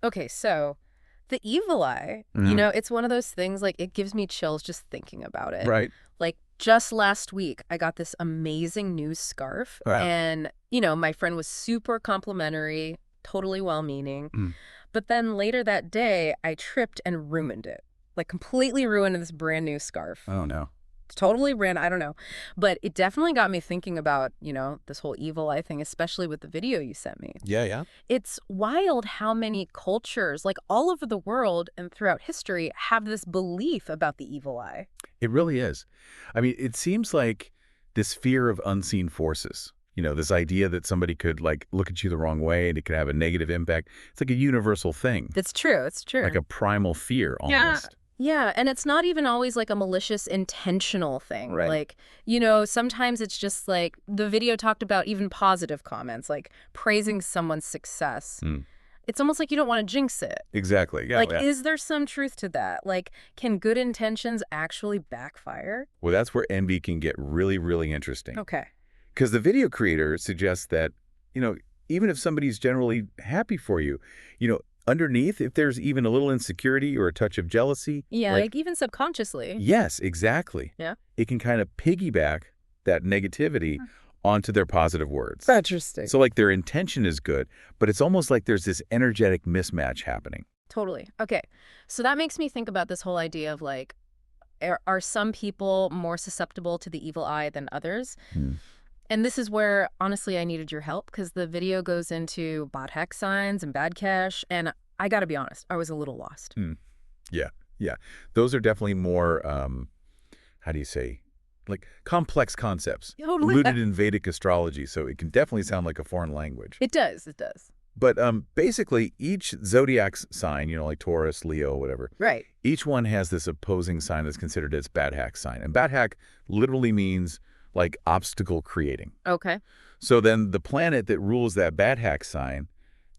Okay, so the evil eye, Hmm. it's one of those things, like, it gives me chills just thinking about it. Right. Like, just last week, I got this amazing new scarf, Wow. and, my friend was super complimentary, totally well-meaning. Mm. But then later that day, I tripped and ruined it. Like, completely ruined this brand new scarf. Oh, no. Totally ran, I don't know. But it definitely got me thinking about, this whole evil eye thing, especially with the video you sent me. Yeah, yeah. It's wild how many cultures, like all over the world and throughout history, have this belief about the evil eye. It really is. I mean, it seems like this fear of unseen forces, this idea that somebody could like look at you the wrong way and it could have a negative impact. It's like a universal thing, It's true. It's like true. a primal fear Yeah. almost. Yeah, and it's not even always like a malicious, intentional thing. Right. Like, sometimes it's just like the video talked about even positive comments, like praising someone's success. Mm. It's almost like you don't want to jinx it. Exactly. Yeah, Like, yeah. is there some truth to that? Like, can good intentions actually backfire? Well, that's where envy can get really, really interesting. Okay. Because the video creator suggests that, even if somebody's generally happy for you, underneath, if there's even a little insecurity or a touch of jealousy, Yeah, like, like even subconsciously. yes, exactly. Yeah. It can kind of piggyback that negativity onto their positive words. Interesting. So like their intention is good, but it's almost like there's this energetic mismatch happening. Totally. Okay. So that makes me think about this whole idea of like, are some people more susceptible to the evil eye than others? Hmm. And this is where, honestly, I needed your help because the video goes into Badhak signs and Badkesh, and I got to be honest, I was a little lost. Hmm. Yeah, yeah. Those are definitely more, how do you say, like complex concepts Totally. rooted in Vedic astrology. So it can definitely sound like a foreign language. It does. It does. But basically, each zodiac sign, like Taurus, Leo, whatever, Right. each one has this opposing sign that's considered its Badhak sign. And Badhak literally means like obstacle creating. Okay. So then the planet that rules that Badhak sign,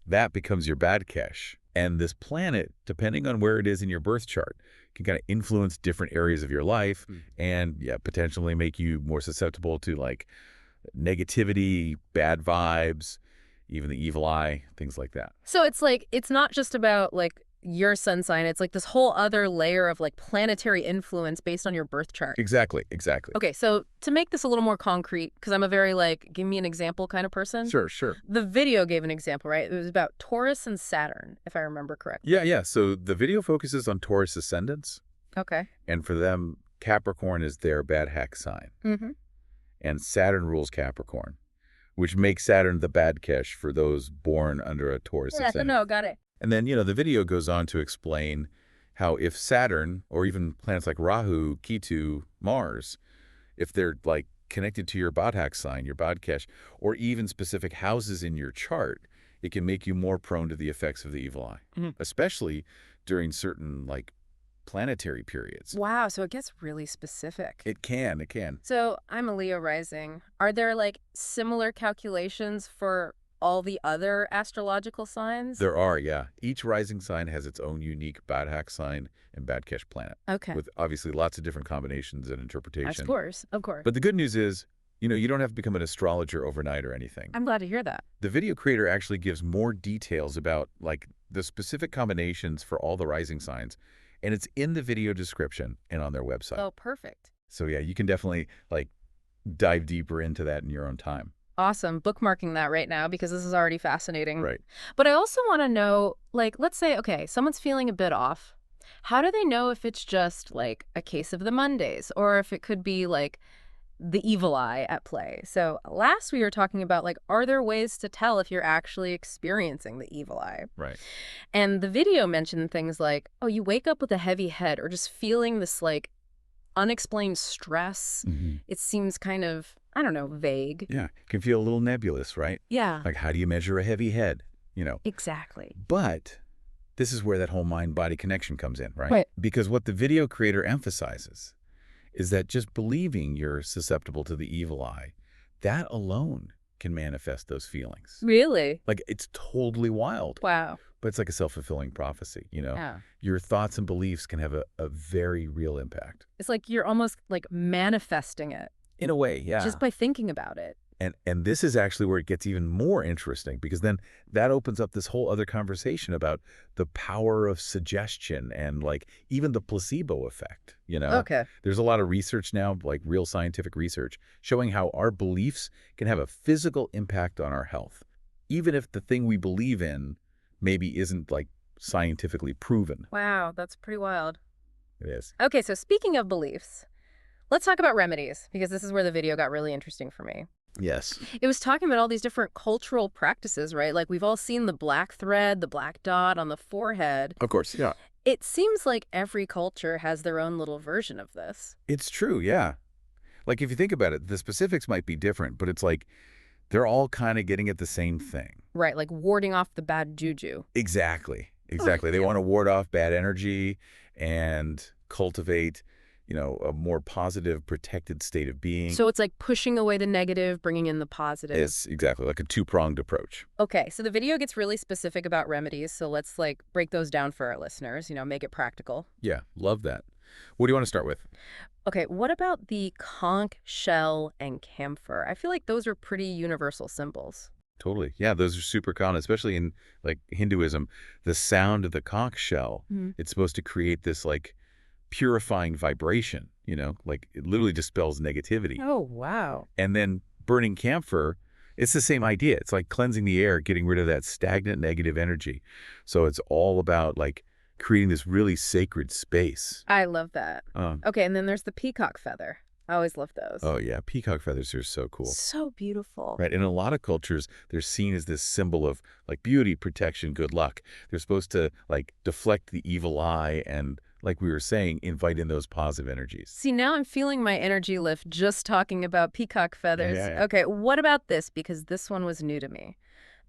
that becomes your Badkesh. And this planet, depending on where it is in your birth chart, can kind of influence different areas of your life and potentially make you more susceptible to like negativity, bad vibes, even the evil eye, things like that. So it's like, it's not just about like your sun sign. It's like this whole other layer of like planetary influence based on your birth chart. Exactly, exactly. Okay, so to make this a little more concrete, because I'm a very like, give me an example kind of person. Sure, sure. The video gave an example, right? It was about Taurus and Saturn, if I remember correctly. Yeah, yeah. So the video focuses on Taurus ascendants, Okay. and for them, Capricorn is their Badhak sign, Mm-hmm. and Saturn rules Capricorn, which makes Saturn the Badkesh for those born under a Taurus Yeah, ascendant. no, got it. And then, the video goes on to explain how if Saturn, or even planets like Rahu, Ketu, Mars, if they're like connected to your Badhak sign, your Badkesh, or even specific houses in your chart, it can make you more prone to the effects of the evil eye, especially during certain like planetary periods. Wow, so it gets really specific. It can, it can. So I'm a Leo rising. Are there like similar calculations for all the other astrological signs? There are, yeah. Each rising sign has its own unique Badhak sign and Badkesh planet, Okay. with obviously lots of different combinations and interpretation. Of course, of course. But the good news is, you don't have to become an astrologer overnight or anything. I'm glad to hear that. The video creator actually gives more details about like the specific combinations for all the rising signs, and it's in the video description and on their website. Oh, perfect. So yeah, you can definitely like dive deeper into that in your own time. Awesome. Bookmarking that right now because this is already fascinating. Right. But I also want to know, like, let's say, okay, someone's feeling a bit off. How do they know if it's just like a case of the Mondays or if it could be like the evil eye at play? So last we were talking about like, are there ways to tell if you're actually experiencing the evil eye? Right. And the video mentioned things like, oh, you wake up with a heavy head or just feeling this like unexplained stress. It seems kind of, I don't know, vague. Yeah. It can feel a little nebulous, right? Yeah. Like, how do you measure a heavy head? Exactly. But this is where that whole mind-body connection comes in, right? Right. Because what the video creator emphasizes is that just believing you're susceptible to the evil eye, that alone can manifest those feelings. Really? Like, it's totally wild. Wow. But it's like a self-fulfilling prophecy, Yeah. Your thoughts and beliefs can have a very real impact. It's like you're almost like manifesting it In a way, yeah. just by thinking about it. And this is actually where it gets even more interesting, because then that opens up this whole other conversation about the power of suggestion and like even the placebo effect, you know? Okay. There's a lot of research now, like real scientific research, showing how our beliefs can have a physical impact on our health, even if the thing we believe in maybe isn't like scientifically proven. Wow, that's pretty wild. It is. Okay, so speaking of beliefs, let's talk about remedies, because this is where the video got really interesting for me. Yes. It was talking about all these different cultural practices, right? Like we've all seen the black thread, the black dot on the forehead. Of course, yeah. It seems like every culture has their own little version of this. It's true, yeah. Like if you think about it, the specifics might be different, but it's like they're all kind of getting at the same thing. Right, like warding off the bad juju. Exactly. Exactly. They want to ward off bad energy and cultivate, a more positive, protected state of being. So it's like pushing away the negative, bringing in the positive. It's exactly like a two-pronged approach. Okay, so the video gets really specific about remedies, so let's like break those down for our listeners, make it practical. Yeah, love that. What do you want to start with? Okay, what about the conch shell and camphor? I feel like those are pretty universal symbols. Totally. Yeah, those are super common, especially in like Hinduism. The sound of the conch shell, it's supposed to create this like purifying vibration, like it literally dispels negativity. Oh, wow. And then burning camphor, it's the same idea. It's like cleansing the air, getting rid of that stagnant negative energy. So it's all about like creating this really sacred space. I love that. Okay, and then there's the peacock feather. I always love those. Oh, yeah. Peacock feathers are so cool. So beautiful. Right. In a lot of cultures, they're seen as this symbol of like beauty, protection, good luck. They're supposed to like deflect the evil eye and, like we were saying, invite in those positive energies. See, now I'm feeling my energy lift just talking about peacock feathers. Yeah. Okay, what about this? Because this one was new to me.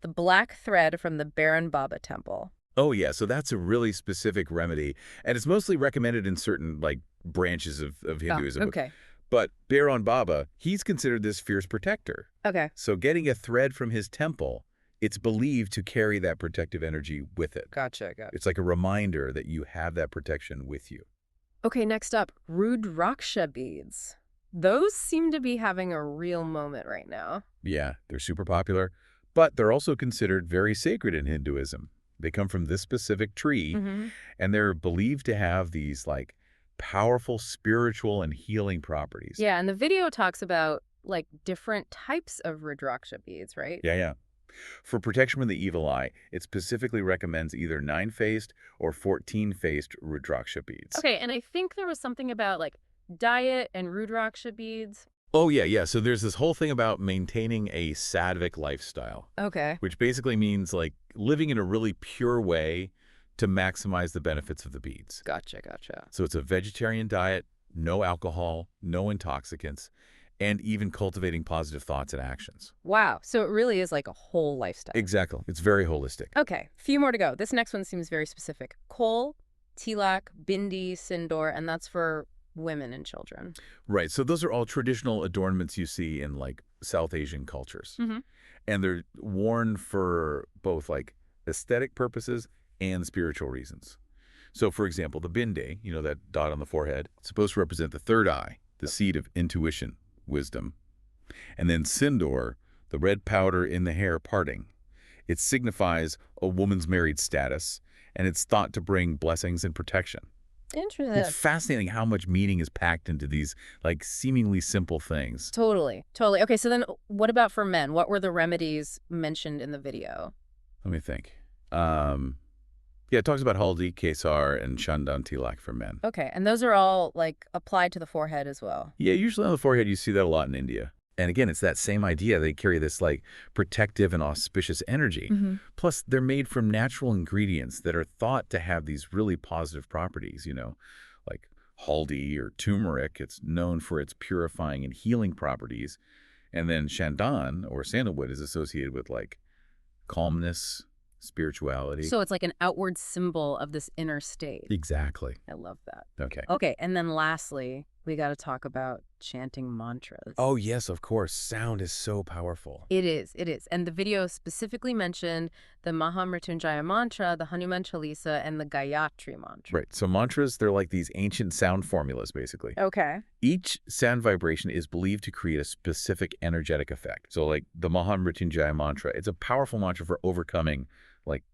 The black thread from the Baron Baba temple. Oh, yeah. So that's a really specific remedy. And it's mostly recommended in certain like branches of Hinduism. Oh, okay. But Baron Baba, he's considered this fierce protector. Okay. So getting a thread from his temple, it's believed to carry that protective energy with it. Gotcha. It's like a reminder that you have that protection with you. Okay, next up, Rudraksha beads. Those seem to be having a real moment right now. Yeah, they're super popular, but they're also considered very sacred in Hinduism. They come from this specific tree, and they're believed to have these like powerful spiritual and healing properties. Yeah, and the video talks about like different types of Rudraksha beads, right? Yeah. For protection from the evil eye, it specifically recommends either 9-faced or 14-faced Rudraksha beads. Okay, and I think there was something about like diet and Rudraksha beads. Oh, yeah. So there's this whole thing about maintaining a sattvic lifestyle. Okay. Which basically means like living in a really pure way to maximize the benefits of the beads. Gotcha. So it's a vegetarian diet, no alcohol, no intoxicants, and even cultivating positive thoughts and actions. Wow. So it really is like a whole lifestyle. Exactly. It's very holistic. Okay. Few more to go. This next one seems very specific. Kohl, tilak, bindi, sindoor, and that's for women and children. Right. So those are all traditional adornments you see in like South Asian cultures. And they're worn for both like aesthetic purposes and spiritual reasons. So for example, the bindi, that dot on the forehead, it's supposed to represent the third eye, the seat of intuition, wisdom. And then sindoor, the red powder in the hair parting. It signifies a woman's married status, and it's thought to bring blessings and protection. Interesting. It's fascinating how much meaning is packed into these like seemingly simple things. Totally. Okay, so then what about for men? What were the remedies mentioned in the video? Let me think. Yeah, it talks about haldi, kesar, and chandan tilak for men. Okay, and those are all like applied to the forehead as well. Yeah, usually on the forehead you see that a lot in India. And again, it's that same idea. They carry this like protective and auspicious energy. Plus, they're made from natural ingredients that are thought to have these really positive properties, like haldi or turmeric. It's known for its purifying and healing properties. And then chandan or sandalwood is associated with like calmness, spirituality. So it's like an outward symbol of this inner state. Exactly. I love that. Okay. Okay, and then lastly, we got to talk about chanting mantras. Oh, yes, of course. Sound is so powerful. It is, it is. And the video specifically mentioned the Mahamrityunjaya mantra, the Hanuman Chalisa, and the Gayatri mantra. Right. So mantras, they're like these ancient sound formulas, basically. Okay. Each sound vibration is believed to create a specific energetic effect. So like the Mahamrityunjaya mantra, it's a powerful mantra for overcoming like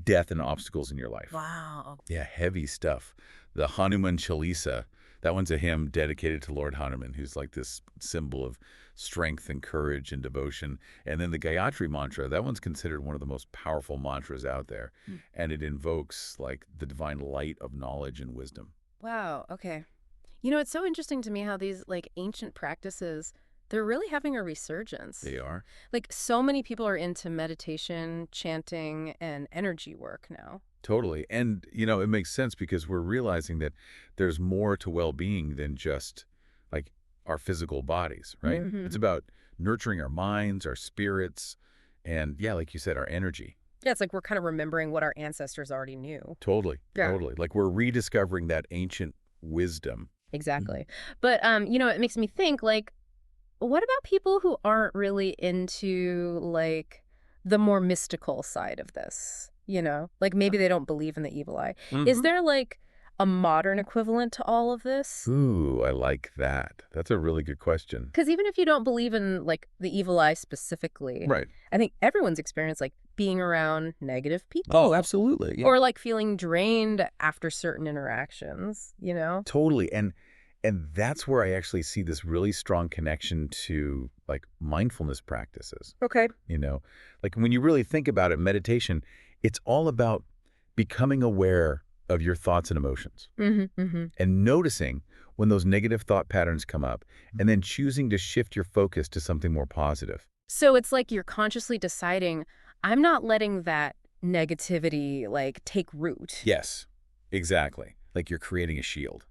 death and obstacles in your life. Wow. Yeah, heavy stuff. The Hanuman Chalisa, that one's a hymn dedicated to Lord Hanuman, who's like this symbol of strength and courage and devotion. And then the Gayatri mantra, that one's considered one of the most powerful mantras out there. And it invokes like the divine light of knowledge and wisdom. Wow. Okay. You know, it's so interesting to me how these like ancient practices, they're really having a resurgence. They are. Like so many people are into meditation, chanting, and energy work now. Totally. And, you know, it makes sense because we're realizing that there's more to well-being than just like our physical bodies, right? It's about nurturing our minds, our spirits, and yeah, like you said, our energy. Yeah, it's like we're kind of remembering what our ancestors already knew. Totally. Yeah. Totally. Like we're rediscovering that ancient wisdom. Exactly. But, you know, it makes me think like, what about people who aren't really into like the more mystical side of this? You know, like maybe they don't believe in the evil eye. Is there like a modern equivalent to all of this? Ooh, I like that. That's a really good question. Because even if you don't believe in like the evil eye specifically, Right. I think everyone's experienced like being around negative people. Oh, absolutely. Yeah. Or like feeling drained after certain interactions, you know? Totally. And that's where I actually see this really strong connection to like mindfulness practices. Okay. You know, like when you really think about it, meditation, it's all about becoming aware of your thoughts and emotions and noticing when those negative thought patterns come up and then choosing to shift your focus to something more positive. So it's like you're consciously deciding, I'm not letting that negativity like take root. Yes, exactly. Like you're creating a shield.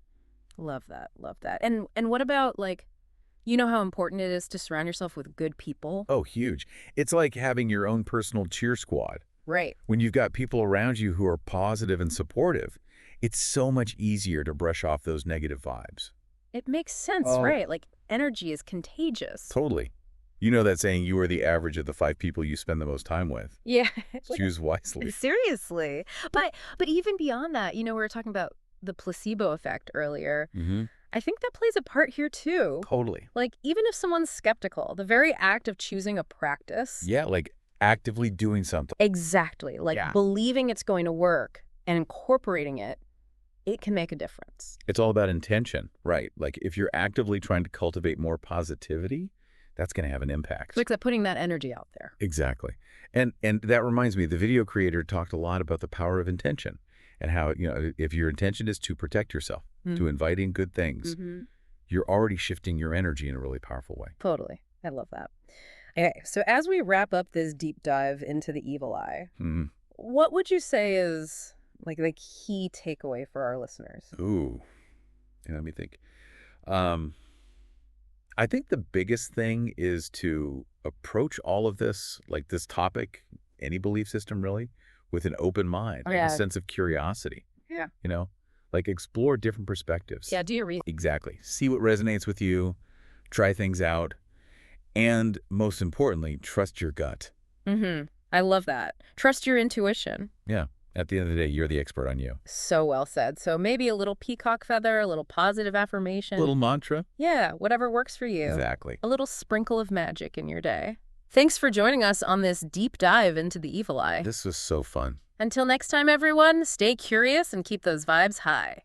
Love that. Love that. And what about like, you know how important it is to surround yourself with good people? Oh, huge. It's like having your own personal cheer squad. Right. When you've got people around you who are positive and supportive, it's so much easier to brush off those negative vibes. It makes sense, Oh. right? Like energy is contagious. Totally. You know that saying, you are the average of the 5 people you spend the most time with. Yeah. Choose wisely. Seriously. But even beyond that, you know, we were talking about the placebo effect earlier. I think that plays a part here too. Totally. Like even if someone's skeptical, the very act of choosing a practice. Yeah, like actively doing something. Exactly. Like Yeah. believing it's going to work and incorporating it, it can make a difference. It's all about intention, right? Like if you're actively trying to cultivate more positivity, that's going to have an impact. It's like that putting that energy out there. Exactly. And that reminds me, the video creator talked a lot about the power of intention and how, you know, if your intention is to protect yourself, to invite in good things, you're already shifting your energy in a really powerful way. Totally. I love that. Okay, so as we wrap up this deep dive into the evil eye, what would you say is like the key takeaway for our listeners? Ooh, yeah, let me think. I think the biggest thing is to approach all of this, like this topic, any belief system really, with an open mind, Oh, yeah. a sense of curiosity. Yeah. You know, like explore different perspectives. Yeah, do your research. Exactly. See what resonates with you, try things out, and most importantly, trust your gut. I love that. Trust your intuition. Yeah. At the end of the day, you're the expert on you. So well said. So maybe a little peacock feather, a little positive affirmation. A little mantra. Yeah, whatever works for you. Exactly. A little sprinkle of magic in your day. Thanks for joining us on this deep dive into the evil eye. This was so fun. Until next time, everyone, stay curious and keep those vibes high.